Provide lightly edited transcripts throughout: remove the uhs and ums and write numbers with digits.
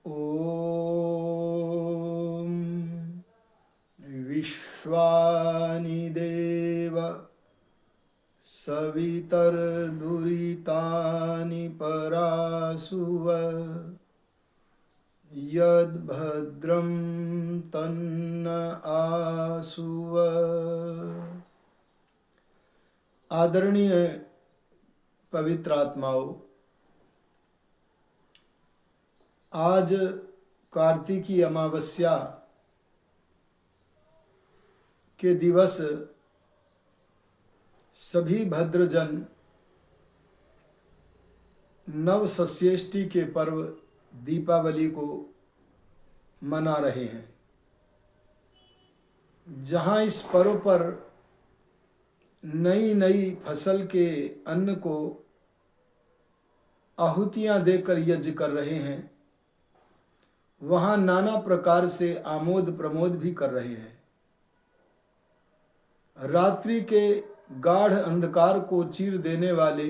ॐ विश्वानि देव सवितर्दुरितानि परासुव यद्भद्रं तन्न आसुव। आदरणीय पवित्र आत्माओं, आज कार्तिकी अमावस्या के दिवस सभी भद्रजन नव सस्येष्टि के पर्व दीपावली को मना रहे हैं। जहाँ इस पर्व पर नई नई फसल के अन्न को आहुतियाँ देकर यज्ञ कर रहे हैं, वहाँ नाना प्रकार से आमोद प्रमोद भी कर रहे हैं। रात्रि के गाढ़ अंधकार को चीर देने वाले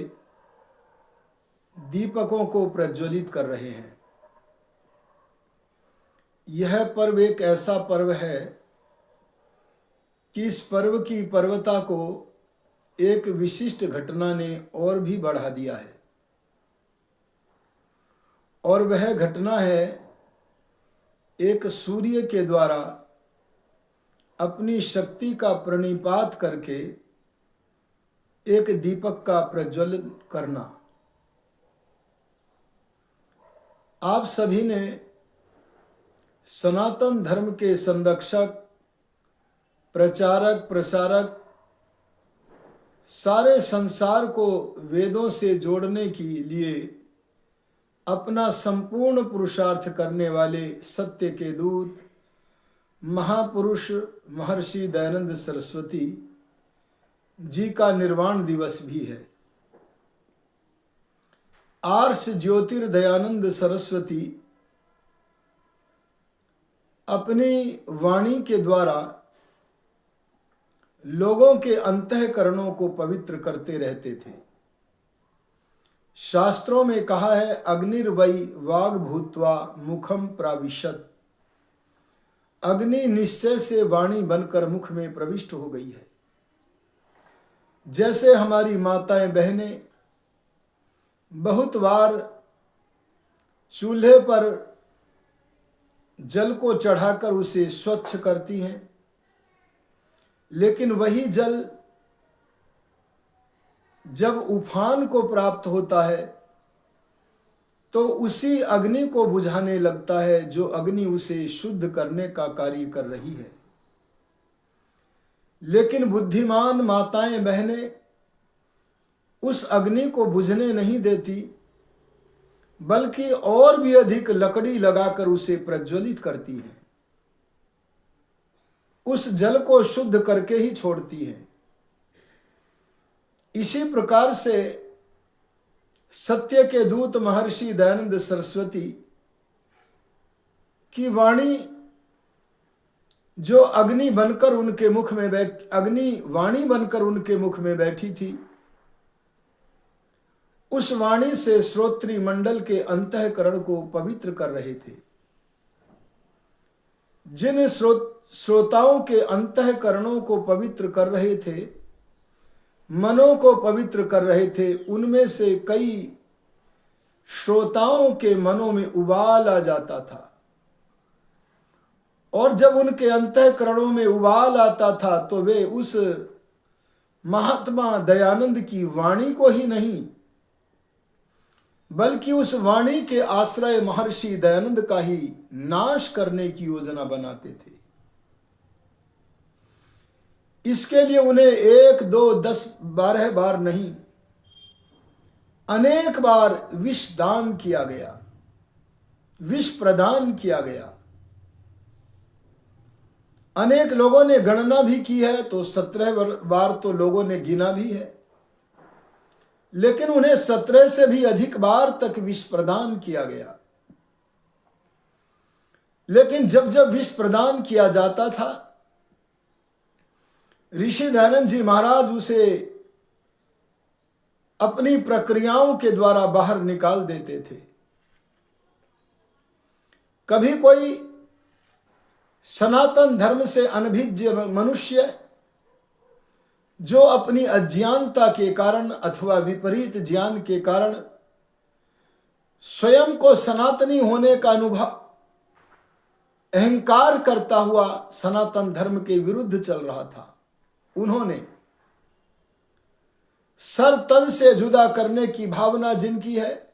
दीपकों को प्रज्वलित कर रहे हैं। यह पर्व एक ऐसा पर्व है कि इस पर्व की पर्वता को एक विशिष्ट घटना ने और भी बढ़ा दिया है, और वह घटना है एक सूर्य के द्वारा अपनी शक्ति का प्रणिपात करके एक दीपक का प्रज्वलन करना। आप सभी ने सनातन धर्म के संरक्षक, प्रचारक, प्रसारक, सारे संसार को वेदों से जोड़ने के लिए अपना संपूर्ण पुरुषार्थ करने वाले सत्य के दूत महापुरुष महर्षि दयानंद सरस्वती जी का निर्वाण दिवस भी है। आर्ष ज्योतिर्दयानंद सरस्वती अपनी वाणी के द्वारा लोगों के अंतःकरणों को पवित्र करते रहते थे। शास्त्रों में कहा है, अग्निर्वै वाग भूत्वा मुखम प्राविशत। अग्नि निश्चय से वाणी बनकर मुख में प्रविष्ट हो गई है। जैसे हमारी माताएं बहनें बहुत बार चूल्हे पर जल को चढ़ाकर उसे स्वच्छ करती हैं, लेकिन वही जल जब उफान को प्राप्त होता है तो उसी अग्नि को बुझाने लगता है, जो अग्नि उसे शुद्ध करने का कार्य कर रही है। लेकिन बुद्धिमान माताएं बहनें उस अग्नि को बुझने नहीं देती, बल्कि और भी अधिक लकड़ी लगाकर उसे प्रज्वलित करती हैं, उस जल को शुद्ध करके ही छोड़ती हैं। इसी प्रकार से सत्य के दूत महर्षि दयानंद सरस्वती की वाणी जो अग्नि बनकर उनके मुख में अग्नि वाणी बनकर उनके मुख में बैठी थी, उस वाणी से श्रोत्री मंडल के अंतःकरण को पवित्र कर रहे थे। जिन श्रोताओं के अंतःकरणों को पवित्र कर रहे थे, मनों को पवित्र कर रहे थे, उनमें से कई श्रोताओं के मनों में उबाल आ जाता था, और जब उनके अंतःकरणों में उबाल आता था तो वे उस महात्मा दयानंद की वाणी को ही नहीं, बल्कि उस वाणी के आश्रय महर्षि दयानंद का ही नाश करने की योजना बनाते थे। इसके लिए उन्हें 1, 2, 10, 12 बार नहीं, अनेक बार विष दान किया गया, विष प्रदान किया गया। अनेक लोगों ने गणना भी की है, तो 17 बार तो लोगों ने गिना भी है, लेकिन उन्हें 17 से भी अधिक बार तक विष प्रदान किया गया। लेकिन जब जब विष प्रदान किया जाता था, ऋषि दयानंद जी महाराज उसे अपनी प्रक्रियाओं के द्वारा बाहर निकाल देते थे। कभी कोई सनातन धर्म से अनभिज्ञ मनुष्य जो अपनी अज्ञानता के कारण अथवा विपरीत ज्ञान के कारण स्वयं को सनातनी होने का अनुभव अहंकार करता हुआ सनातन धर्म के विरुद्ध चल रहा था, उन्होंने सर तन से जुदा करने की भावना जिनकी है,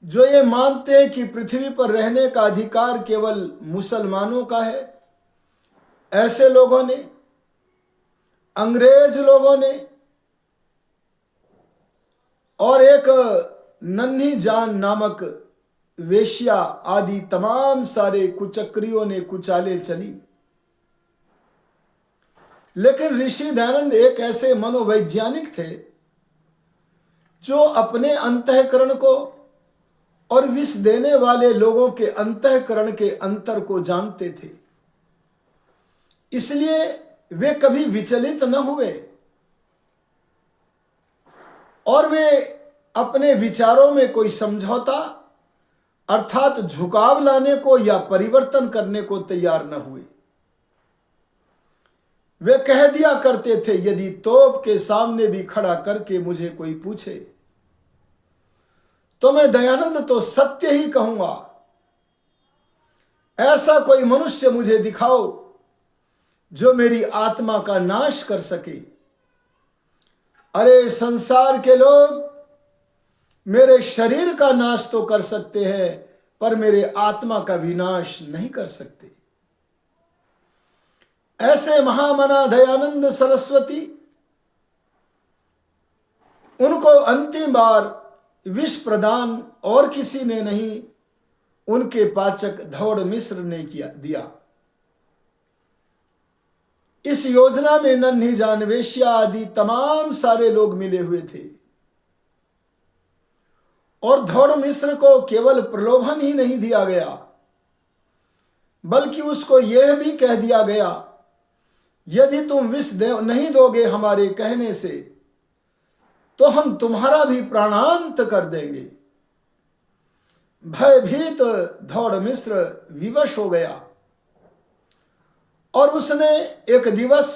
जो ये मानते हैं कि पृथ्वी पर रहने का अधिकार केवल मुसलमानों का है, ऐसे लोगों ने, अंग्रेज लोगों ने और एक नन्ही जान नामक वेश्या आदि तमाम सारे कुचक्रियों ने कुचाले चली। लेकिन ऋषि दयानंद एक ऐसे मनोवैज्ञानिक थे जो अपने अंतःकरण को और विष देने वाले लोगों के अंतःकरण के अंतर को जानते थे, इसलिए वे कभी विचलित न हुए और वे अपने विचारों में कोई समझौता अर्थात झुकाव लाने को या परिवर्तन करने को तैयार न हुए। वे कह दिया करते थे, यदि तोप के सामने भी खड़ा करके मुझे कोई पूछे तो मैं दयानंद तो सत्य ही कहूंगा। ऐसा कोई मनुष्य मुझे दिखाओ जो मेरी आत्मा का नाश कर सके। अरे संसार के लोग मेरे शरीर का नाश तो कर सकते हैं पर मेरे आत्मा का विनाश नहीं कर सकते। ऐसे महामना दयानंद सरस्वती, उनको अंतिम बार विष प्रदान और किसी ने नहीं, उनके पाचक धौड़ मिश्र ने दिया। इस योजना में नन्ही जान वेश्या आदि तमाम सारे लोग मिले हुए थे और धौड़ मिश्र को केवल प्रलोभन ही नहीं दिया गया बल्कि उसको यह भी कह दिया गया, यदि तुम विष नहीं दोगे हमारे कहने से तो हम तुम्हारा भी प्राणांत कर देंगे। भयभीत धौड़ मिश्र विवश हो गया और उसने एक दिवस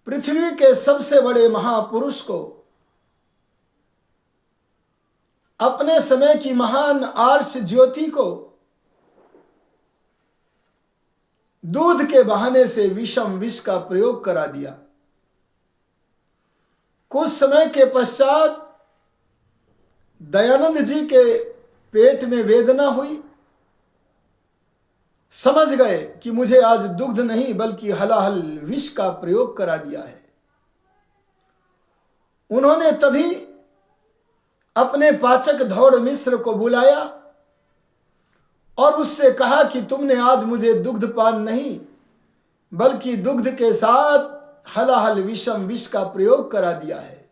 पृथ्वी के सबसे बड़े महापुरुष को, अपने समय की महान आर्ष ज्योति को दूध के बहाने से विषम विष का प्रयोग करा दिया। कुछ समय के पश्चात दयानंद जी के पेट में वेदना हुई, समझ गए कि मुझे आज दुग्ध नहीं बल्कि हलाहल विष का प्रयोग करा दिया है। उन्होंने तभी अपने पाचक धौड़ मिश्र को बुलाया और उससे कहा कि तुमने आज मुझे दुग्ध पान नहीं बल्कि दुग्ध के साथ हलाहल विषम विष का प्रयोग करा दिया है।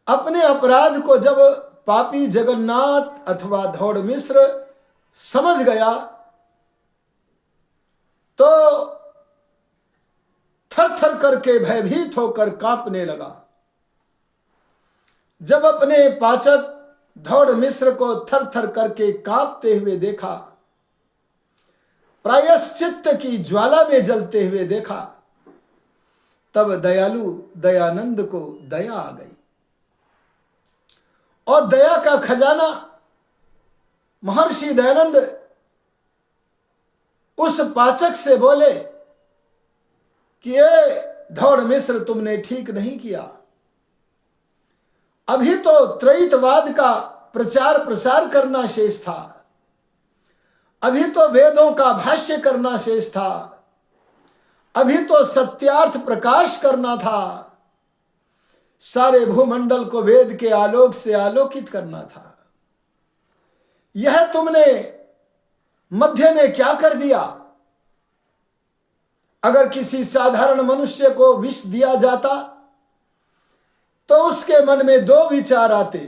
अपने अपराध को जब पापी जगन्नाथ अथवा धौड़ मिश्र समझ गया तो थर थर करके भयभीत होकर कांपने लगा। जब अपने पाचक धौड़ मिश्र को थर थर करके कांपते हुए देखा, प्रायश्चित्त की ज्वाला में जलते हुए देखा, तब दयालु दयानंद को दया आ गई और दया का खजाना महर्षि दयानंद उस पाचक से बोले कि ये धौड़ मिश्र तुमने ठीक नहीं किया। अभी तो त्रैतवाद का प्रचार प्रसार करना शेष था, अभी तो वेदों का भाष्य करना शेष था, अभी तो सत्यार्थ प्रकाश करना था, सारे भूमंडल को वेद के आलोक से आलोकित करना था। यह तुमने मध्य में क्या कर दिया? अगर किसी साधारण मनुष्य को विष दिया जाता तो उसके मन में दो विचार आते।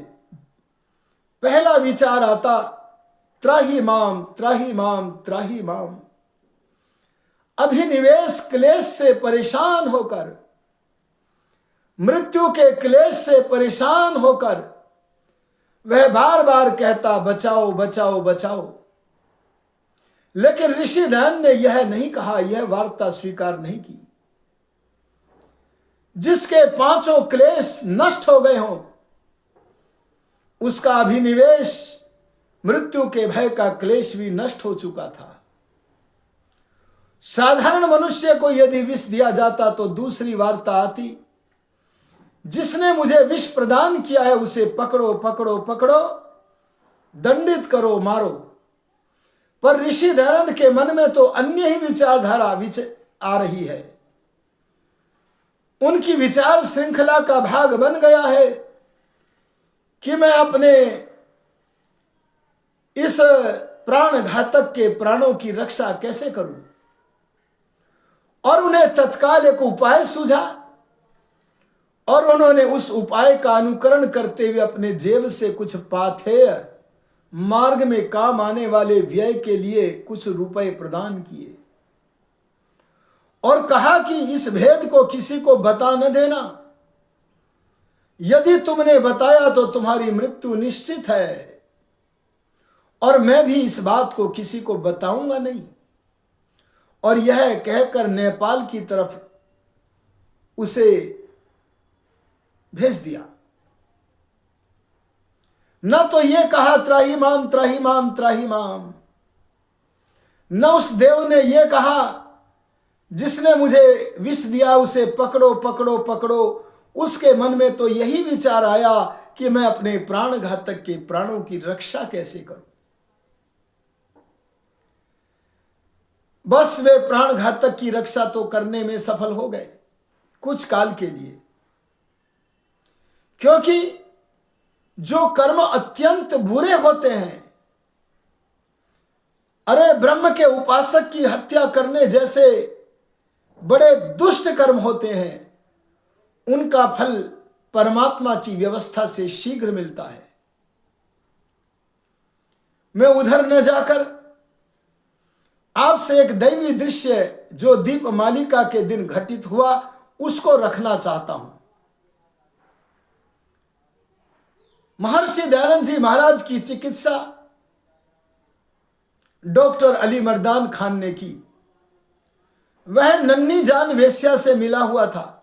पहला विचार आता, त्राहि माम त्राहि माम त्राहि माम। अभिनिवेश क्लेश से परेशान होकर, मृत्यु के क्लेश से परेशान होकर वह बार बार कहता बचाओ बचाओ बचाओ। लेकिन ऋषि दयानंद ने यह नहीं कहा, यह वार्ता स्वीकार नहीं की। जिसके पांचों क्लेश नष्ट हो गए हों, उसका अभिनिवेश मृत्यु के भय का क्लेश भी नष्ट हो चुका था। साधारण मनुष्य को यदि विष दिया जाता तो दूसरी वार्ता आती, जिसने मुझे विष प्रदान किया है उसे पकड़ो पकड़ो पकड़ो, दंडित करो, मारो। पर ऋषि दयानंद के मन में तो अन्य ही विचारधारा आ रही है। उनकी विचार श्रृंखला का भाग बन गया है कि मैं अपने इस प्राण घातक के प्राणों की रक्षा कैसे करूं। और उन्हें तत्काल एक उपाय सूझा और उन्होंने उस उपाय का अनुकरण करते हुए अपने जेब से कुछ पाथेय मार्ग में काम आने वाले व्यय के लिए कुछ रुपए प्रदान किए और कहा कि इस भेद को किसी को बता न देना। यदि तुमने बताया तो तुम्हारी मृत्यु निश्चित है और मैं भी इस बात को किसी को बताऊंगा नहीं। और यह कहकर नेपाल की तरफ उसे भेज दिया। न तो यह कहा त्राहिमाम त्राहिमाम त्राहिमाम, न उस देव ने यह कहा जिसने मुझे विष दिया उसे पकड़ो पकड़ो पकड़ो। उसके मन में तो यही विचार आया कि मैं अपने प्राण घातक के प्राणों की रक्षा कैसे करूं। बस वे प्राण घातक की रक्षा तो करने में सफल हो गए कुछ काल के लिए, क्योंकि जो कर्म अत्यंत बुरे होते हैं, अरे ब्रह्म के उपासक की हत्या करने जैसे बड़े दुष्ट कर्म होते हैं, उनका फल परमात्मा की व्यवस्था से शीघ्र मिलता है। मैं उधर न जाकर आपसे एक दैवी दृश्य जो दीपमालिका के दिन घटित हुआ उसको रखना चाहता हूं। महर्षि दयानंद जी महाराज की चिकित्सा डॉक्टर अली मर्दान खान ने की। वह नन्ही जान वेश्या से मिला हुआ था।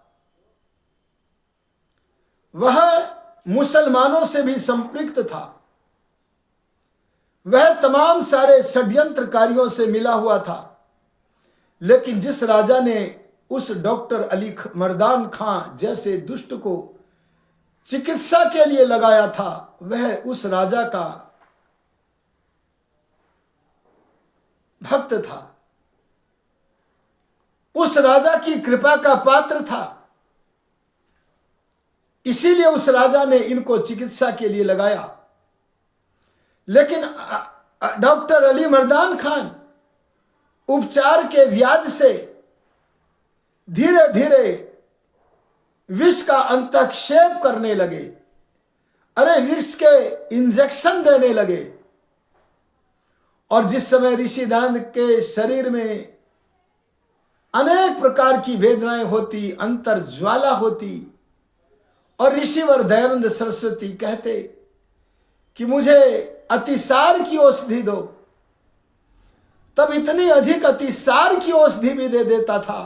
वह मुसलमानों से भी संपृक्त था। वह तमाम सारे षड्यंत्रकारियों से मिला हुआ था। लेकिन जिस राजा ने उस डॉक्टर अली मर्दान खां जैसे दुष्ट को चिकित्सा के लिए लगाया था, वह उस राजा का भक्त था, उस राजा की कृपा का पात्र था। इसीलिए उस राजा ने इनको चिकित्सा के लिए लगाया। लेकिन डॉक्टर अली मर्दान खान उपचार के व्याज से धीरे धीरे विष का अंतक्षेप करने लगे। अरे विष के इंजेक्शन देने लगे। और जिस समय ऋषि दयानंद के शरीर में अनेक प्रकार की वेदनाएं होती, अंतर ज्वाला होती, और ऋषिवर दयानंद सरस्वती कहते कि मुझे अतिसार की औषधि दो, तब इतनी अधिक अतिसार की औषधि भी दे देता था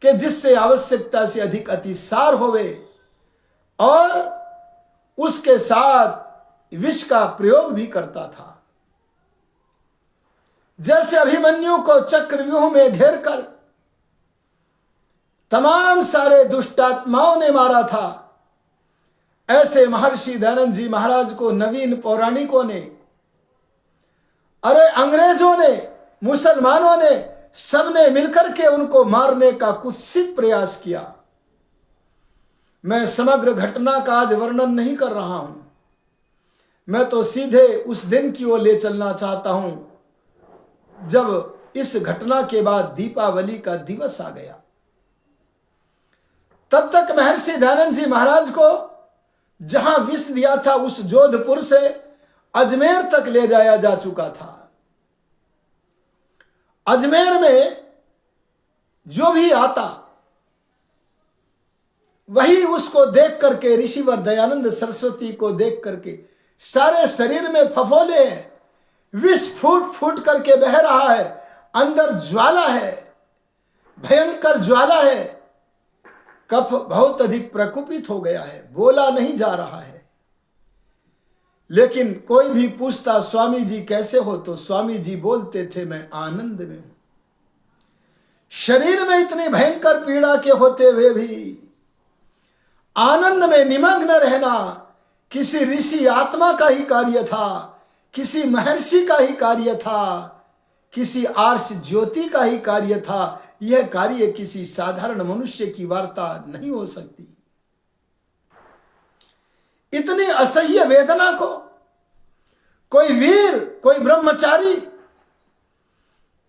कि जिससे आवश्यकता से अधिक अतिसार होवे और उसके साथ विष का प्रयोग भी करता था। जैसे अभिमन्यु को चक्रव्यूह में घेर कर तमाम सारे दुष्टात्माओं ने मारा था, ऐसे महर्षि दयानंद जी महाराज को नवीन पौराणिकों ने, अरे अंग्रेजों ने, मुसलमानों ने, सबने मिलकर के उनको मारने का कुत्सित प्रयास किया। मैं समग्र घटना का आज वर्णन नहीं कर रहा हूं। मैं तो सीधे उस दिन की ओर ले चलना चाहता हूं जब इस घटना के बाद दीपावली का दिवस आ गया। तब तक महर्षि दयानंद जी महाराज को जहां विष दिया था उस जोधपुर से अजमेर तक ले जाया जा चुका था। अजमेर में जो भी आता वही उसको देख करके, ऋषिवर दयानंद सरस्वती को देख करके सारे शरीर में फफोले हैं, विष फूट फूट करके बह रहा है, अंदर ज्वाला है, भयंकर ज्वाला है, कफ बहुत अधिक प्रकुपित हो गया है, बोला नहीं जा रहा है। लेकिन कोई भी पूछता स्वामी जी कैसे हो, तो स्वामी जी बोलते थे मैं आनंद में हूं। शरीर में इतनी भयंकर पीड़ा के होते हुए भी आनंद में निमग्न रहना किसी ऋषि आत्मा का ही कार्य था, किसी महर्षि का ही कार्य था, किसी आर्ष ज्योति का ही कार्य था। यह कार्य किसी साधारण मनुष्य की वार्ता नहीं हो सकती। इतनी असह्य वेदना को कोई वीर, कोई ब्रह्मचारी,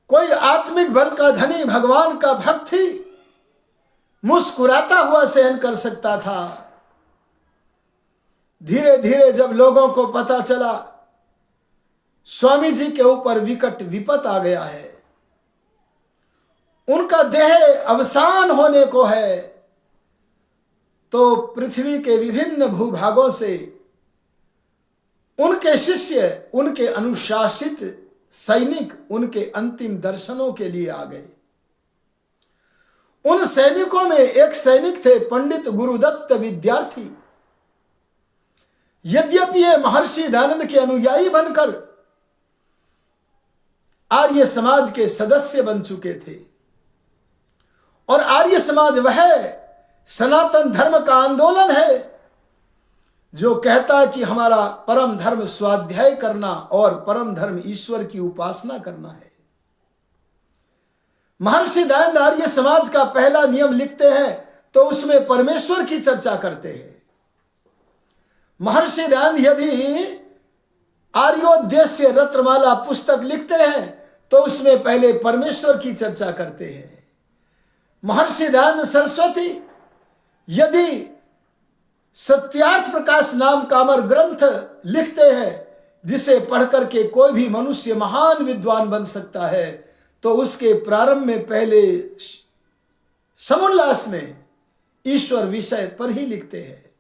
कोई आत्मिक बल का धनी, भगवान का भक्त ही मुस्कुराता हुआ सहन कर सकता था। धीरे धीरे जब लोगों को पता चला स्वामी जी के ऊपर विकट विपत आ गया है, उनका देह अवसान होने को है, तो पृथ्वी के विभिन्न भूभागों से उनके शिष्य, उनके अनुशासित सैनिक उनके अंतिम दर्शनों के लिए आ गए। उन सैनिकों में एक सैनिक थे पंडित गुरुदत्त विद्यार्थी। यद्यपि ये महर्षि दयानंद के अनुयायी बनकर आर्य समाज के सदस्य बन चुके थे, और आर्य समाज वह सनातन धर्म का आंदोलन है जो कहता है कि हमारा परम धर्म स्वाध्याय करना और परम धर्म ईश्वर की उपासना करना है। महर्षि दयानंद आर्य समाज का पहला नियम लिखते हैं तो उसमें परमेश्वर की चर्चा करते हैं। महर्षि दयानंद यदि आर्योद्देश्य रत्नमाला पुस्तक लिखते हैं तो उसमें पहले परमेश्वर की चर्चा करते हैं। महर्षि दयानंद सरस्वती यदि सत्यार्थ प्रकाश नाम का अमर ग्रंथ लिखते हैं जिसे पढ़कर के कोई भी मनुष्य महान विद्वान बन सकता है, तो उसके प्रारंभ में पहले समुल्लास में ईश्वर विषय पर ही लिखते हैं।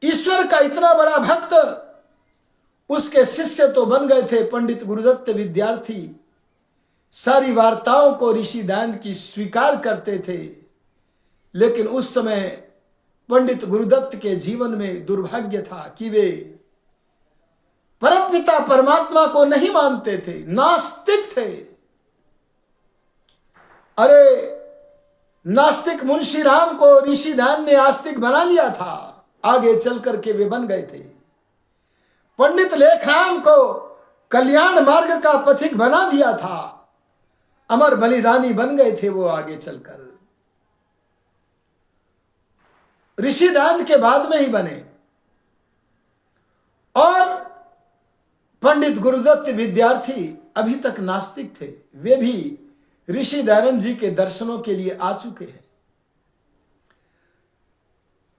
ईश्वर का इतना बड़ा भक्त उसके शिष्य तो बन गए थे पंडित गुरुदत्त विद्यार्थी, सारी वार्ताओं को ऋषि दयानंद की स्वीकार करते थे। लेकिन उस समय पंडित गुरुदत्त के जीवन में दुर्भाग्य था कि वे परमपिता परमात्मा को नहीं मानते थे, नास्तिक थे। अरे नास्तिक मुंशी राम को ऋषि दयानंद ने आस्तिक बना लिया था, आगे चल करके वे बन गए थे। पंडित लेखराम को कल्याण मार्ग का पथिक बना दिया था, अमर बलिदानी बन गए थे वो आगे चलकर। ऋषि दयानंद के बाद में ही बने। और पंडित गुरुदत्त विद्यार्थी अभी तक नास्तिक थे, वे भी ऋषि दयानंद जी के दर्शनों के लिए आ चुके हैं।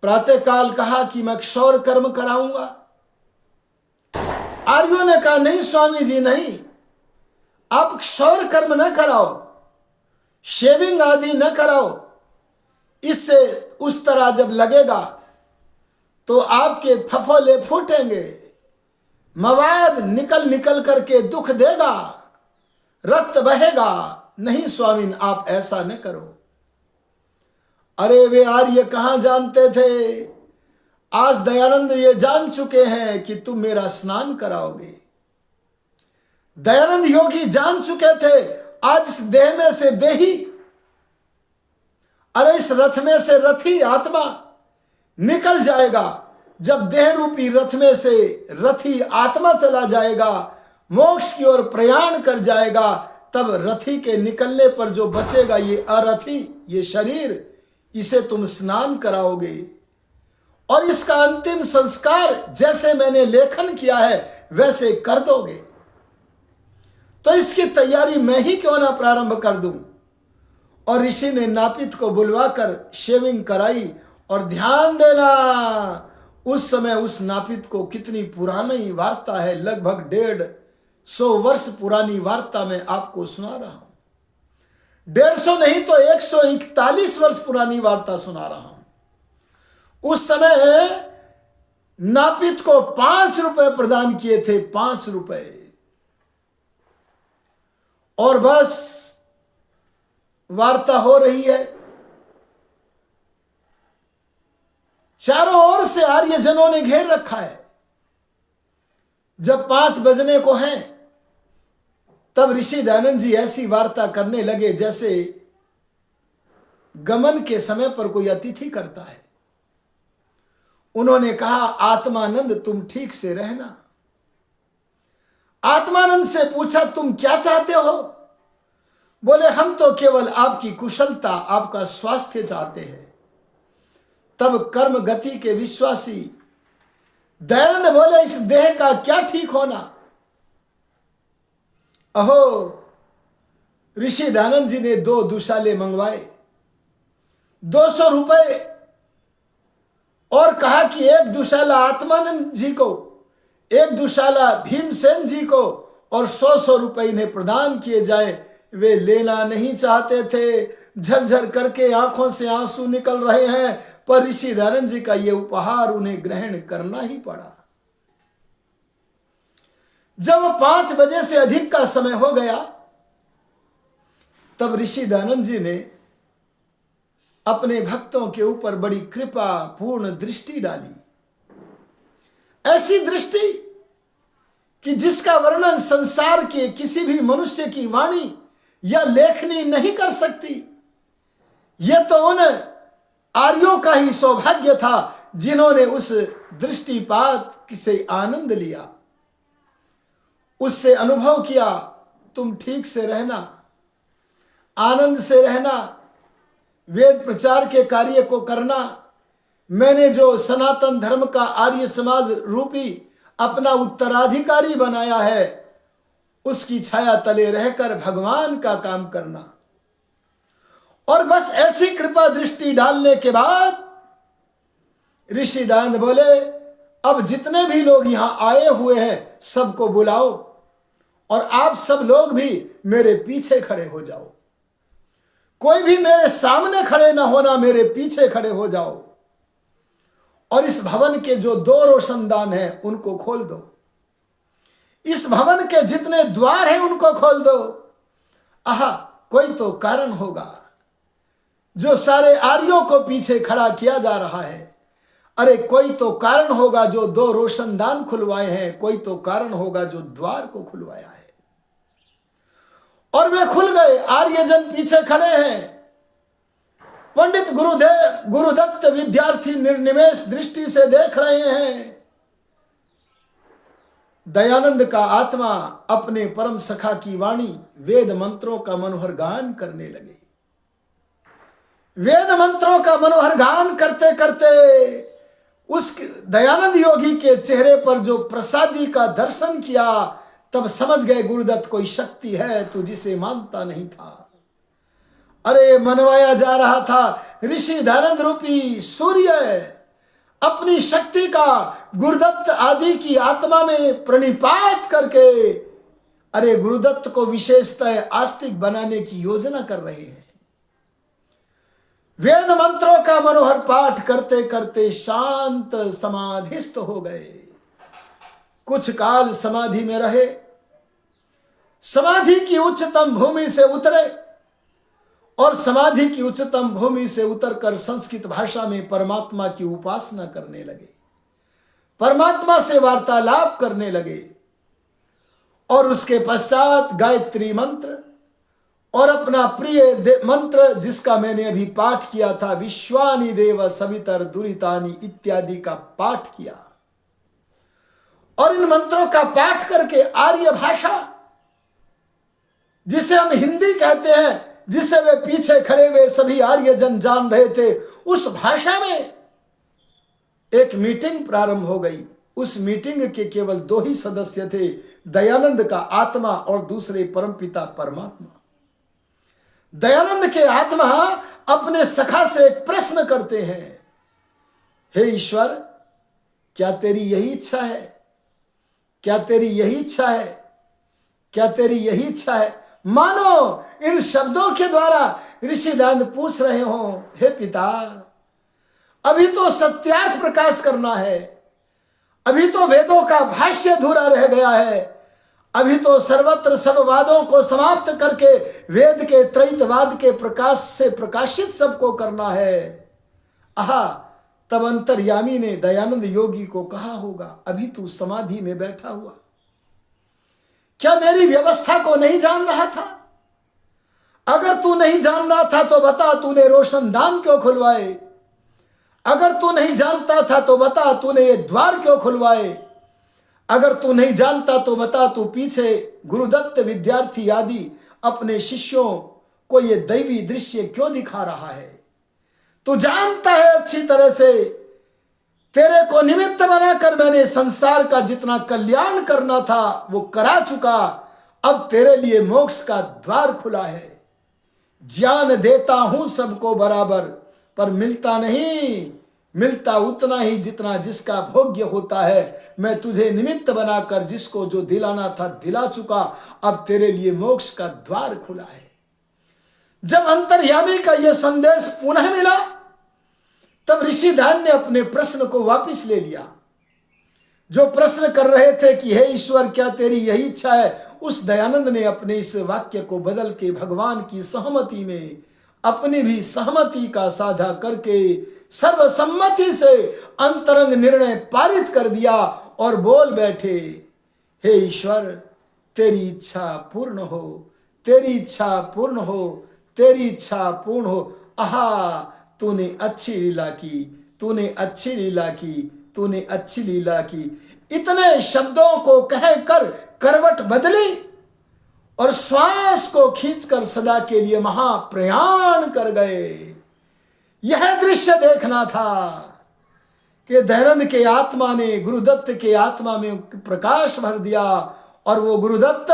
प्रातःकाल कहा कि मैं क्षौर कर्म कराऊंगा। आर्यों ने कहा नहीं स्वामी जी नहीं, आप क्षौर कर्म न कराओ, शेविंग आदि न कराओ, इससे उस तरह जब लगेगा तो आपके फफोले फूटेंगे, मवाद निकल निकल करके दुख देगा, रक्त बहेगा। नहीं स्वामी आप ऐसा न करो। अरे वे आर्य कहां जानते थे, आज दयानंद ये जान चुके हैं कि तुम मेरा स्नान कराओगे। दयानंद योगी जान चुके थे आज इस देह में से देही, अरे इस रथ में से रथी आत्मा निकल जाएगा। जब देह रूपी रथ में से रथी आत्मा चला जाएगा, मोक्ष की ओर प्रयाण कर जाएगा, तब रथी के निकलने पर जो बचेगा ये अरथी, ये शरीर, इसे तुम स्नान कराओगे और इसका अंतिम संस्कार जैसे मैंने लेखन किया है वैसे कर दोगे। तो इसकी तैयारी मैं ही क्यों ना प्रारंभ कर दूं। और ऋषि ने नापित को बुलवाकर शेविंग कराई। और ध्यान देना, उस समय उस नापित को कितनी पुरानी वार्ता है, लगभग 150 वर्ष पुरानी वार्ता मैं आपको सुना रहा हूं। 150 नहीं तो 141 वर्ष पुरानी वार्ता सुना रहा हूं। उस समय नापित को 5 रुपए प्रदान किए थे, 5 रुपए, और बस वार्ता हो रही है। चारों ओर से आर्यजनों ने घेर रखा है। जब 5 बजने को हैं, तब ऋषि दयानंद जी ऐसी वार्ता करने लगे जैसे गमन के समय पर कोई अतिथि करता है। उन्होंने कहा, आत्मानंद तुम ठीक से रहना। आत्मानंद से पूछा, तुम क्या चाहते हो? बोले, हम तो केवल आपकी कुशलता, आपका स्वास्थ्य चाहते हैं। तब कर्म गति के विश्वासी दयानंद बोले, इस देह का क्या ठीक होना? अहो, ऋषि दयानंद जी ने 2 दुशाले मंगवाए, 200 रुपए, और कहा कि एक दुशाला आत्मानंद जी को, एक दुशाला भीमसेन जी को, और 100 रुपए इन्हें प्रदान किए जाए। वे लेना नहीं चाहते थे। झरझर करके आंखों से आंसू निकल रहे हैं, पर ऋषि दयानंद जी का यह उपहार उन्हें ग्रहण करना ही पड़ा। जब 5 बजे से अधिक का समय हो गया, तब ऋषि दयानंद जी ने अपने भक्तों के ऊपर बड़ी कृपा पूर्ण दृष्टि डाली। ऐसी दृष्टि कि जिसका वर्णन संसार के किसी भी मनुष्य की वाणी या लेखनी नहीं कर सकती। यह तो उन आर्यों का ही सौभाग्य था जिन्होंने उस दृष्टिपात से आनंद लिया, उससे अनुभव किया। तुम ठीक से रहना, आनंद से रहना, वेद प्रचार के कार्य को करना। मैंने जो सनातन धर्म का आर्य समाज रूपी अपना उत्तराधिकारी बनाया है, उसकी छाया तले रहकर भगवान का काम करना। और बस ऐसी कृपा दृष्टि डालने के बाद ऋषि दयानंद बोले, अब जितने भी लोग यहां आए हुए हैं सबको बुलाओ, और आप सब लोग भी मेरे पीछे खड़े हो जाओ। कोई भी मेरे सामने खड़े ना होना, मेरे पीछे खड़े हो जाओ। और इस भवन के जो 2 रोशनदान हैं उनको खोल दो। इस भवन के जितने द्वार हैं उनको खोल दो। आहा, कोई तो कारण होगा जो सारे आर्यों को पीछे खड़ा किया जा रहा है। अरे कोई तो कारण होगा जो 2 रोशनदान खुलवाए हैं, कोई तो कारण होगा जो द्वार को खुलवाया है। और वे खुल गए, आर्यजन पीछे खड़े हैं। पंडित गुरुदत्त विद्यार्थी निर्निमेष दृष्टि से देख रहे हैं। दयानंद का आत्मा अपने परम सखा की वाणी वेद मंत्रों का मनोहर गान करने लगे। वेद मंत्रों का मनोहर गान करते करते उस दयानंद योगी के चेहरे पर जो प्रसादी का दर्शन किया, तब समझ गए गुरुदत्त कोई शक्ति है तू जिसे मानता नहीं था। अरे मनवाया जा रहा था ऋषि दयानंद रूपी सूर्य अपनी शक्ति का गुरुदत्त आदि की आत्मा में प्रणिपात करके अरे गुरुदत्त को विशेषतः आस्तिक बनाने की योजना कर रहे हैं। वेद मंत्रों का मनोहर पाठ करते करते शांत समाधिस्थ हो गए। कुछ काल समाधि में रहे, समाधि की उच्चतम भूमि से उतरे और समाधि की उच्चतम भूमि से उतरकर संस्कृत भाषा में परमात्मा की उपासना करने लगे, परमात्मा से वार्तालाप करने लगे। और उसके पश्चात गायत्री मंत्र और अपना प्रिय मंत्र जिसका मैंने अभी पाठ किया था, विश्वानि देव सवितर दुरितानि इत्यादि का पाठ किया। और इन मंत्रों का पाठ करके आर्य भाषा जिसे हम हिंदी कहते हैं, जिसे वे पीछे खड़े हुए सभी आर्य जन जान रहे थे, उस भाषा में एक मीटिंग प्रारंभ हो गई। उस मीटिंग के केवल 2 ही सदस्य थे, दयानंद का आत्मा और दूसरे परमपिता परमात्मा। दयानंद के आत्मा अपने सखा से एक प्रश्न करते हैं, हे ईश्वर, क्या तेरी यही इच्छा है? क्या तेरी यही इच्छा है? क्या तेरी यही इच्छा है? मानो इन शब्दों के द्वारा ऋषि दयानंद पूछ रहे हो, हे पिता, अभी तो सत्यार्थ प्रकाश करना है, अभी तो वेदों का भाष्य अधूरा रह गया है, अभी तो सर्वत्र सब वादों को समाप्त करके वेद के त्रैतवाद के प्रकाश से प्रकाशित सबको करना है। आहा, तब अंतर्यामी ने दयानंद योगी को कहा होगा, अभी तू समाधि में बैठा हुआ, क्या मेरी व्यवस्था को नहीं जान रहा था? अगर तू नहीं जान रहा था तो बता, तूने रोशनदान क्यों खुलवाए? अगर तू नहीं जानता था तो बता, तूने ये द्वार क्यों खुलवाए? अगर तू नहीं जानता तो बता, तू पीछे गुरुदत्त विद्यार्थी आदि अपने शिष्यों को ये दैवी दृश्य क्यों दिखा रहा है? तू जानता है अच्छी तरह से, तेरे को निमित्त बनाकर मैंने संसार का जितना कल्याण करना था वो करा चुका, अब तेरे लिए मोक्ष का द्वार खुला है। ज्ञान देता हूं सबको बराबर, पर मिलता नहीं, मिलता उतना ही जितना जिसका भोग्य होता है। मैं तुझे निमित्त बनाकर जिसको जो दिलाना था दिला चुका, अब तेरे लिए मोक्ष का द्वार खुला है। जब अंतर्यामी का यह संदेश पुनः मिला, तब ऋषि दयानंद ने अपने प्रश्न को वापस ले लिया। जो प्रश्न कर रहे थे कि हे ईश्वर, क्या तेरी यही इच्छा है, उस दयानंद ने अपने इस वाक्य को बदल के भगवान की सहमति में अपनी भी सहमति का साझा करके सर्वसम्मति से अंतरंग निर्णय पारित कर दिया और बोल बैठे, हे ईश्वर, तेरी इच्छा पूर्ण हो, तेरी इच्छा पूर्ण हो, तेरी इच्छा पूर्ण हो। आहा, तूने अच्छी लीला की, तूने अच्छी लीला की, तूने अच्छी लीला की। इतने शब्दों को कहकर करवट बदली और श्वास को खींचकर सदा के लिए महाप्रयाण कर गए। यह दृश्य देखना था कि दयानंद के आत्मा ने गुरुदत्त के आत्मा में प्रकाश भर दिया और वो गुरुदत्त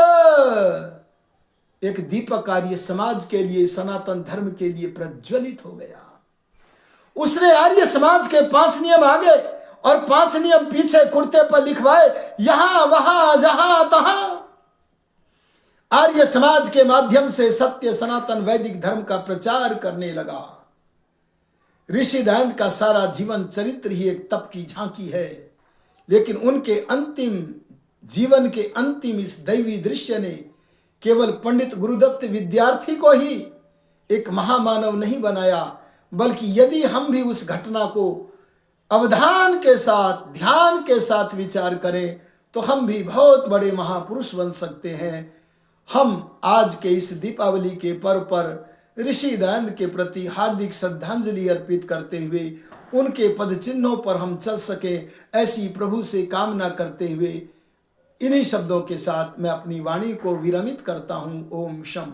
एक दीपक आर्य समाज के लिए, सनातन धर्म के लिए प्रज्वलित हो गया। उसने आर्य समाज के 5 नियम आगे और 5 नियम पीछे कुर्ते पर लिखवाए, यहां वहां जहां तहां। आर्य समाज के माध्यम से सत्य सनातन वैदिक धर्म का प्रचार करने लगा। ऋषि दयानंद का सारा जीवन चरित्र ही एक तप की झांकी है, लेकिन उनके अंतिम जीवन के अंतिम इस दैवी दृश्य ने केवल पंडित गुरुदत्त विद्यार्थी को ही एक महामानव नहीं बनाया, बल्कि यदि हम भी उस घटना को अवधान के साथ, ध्यान के साथ विचार करें तो हम भी बहुत बड़े महापुरुष बन सकते हैं। हम आज के इस दीपावली के पर्व पर ऋषि दयानंद के प्रति हार्दिक श्रद्धांजलि अर्पित करते हुए उनके पद चिन्हों पर हम चल सके, ऐसी प्रभु से कामना करते हुए इन्हीं शब्दों के साथ मैं अपनी वाणी को विरमित करता हूँ। ओम शम।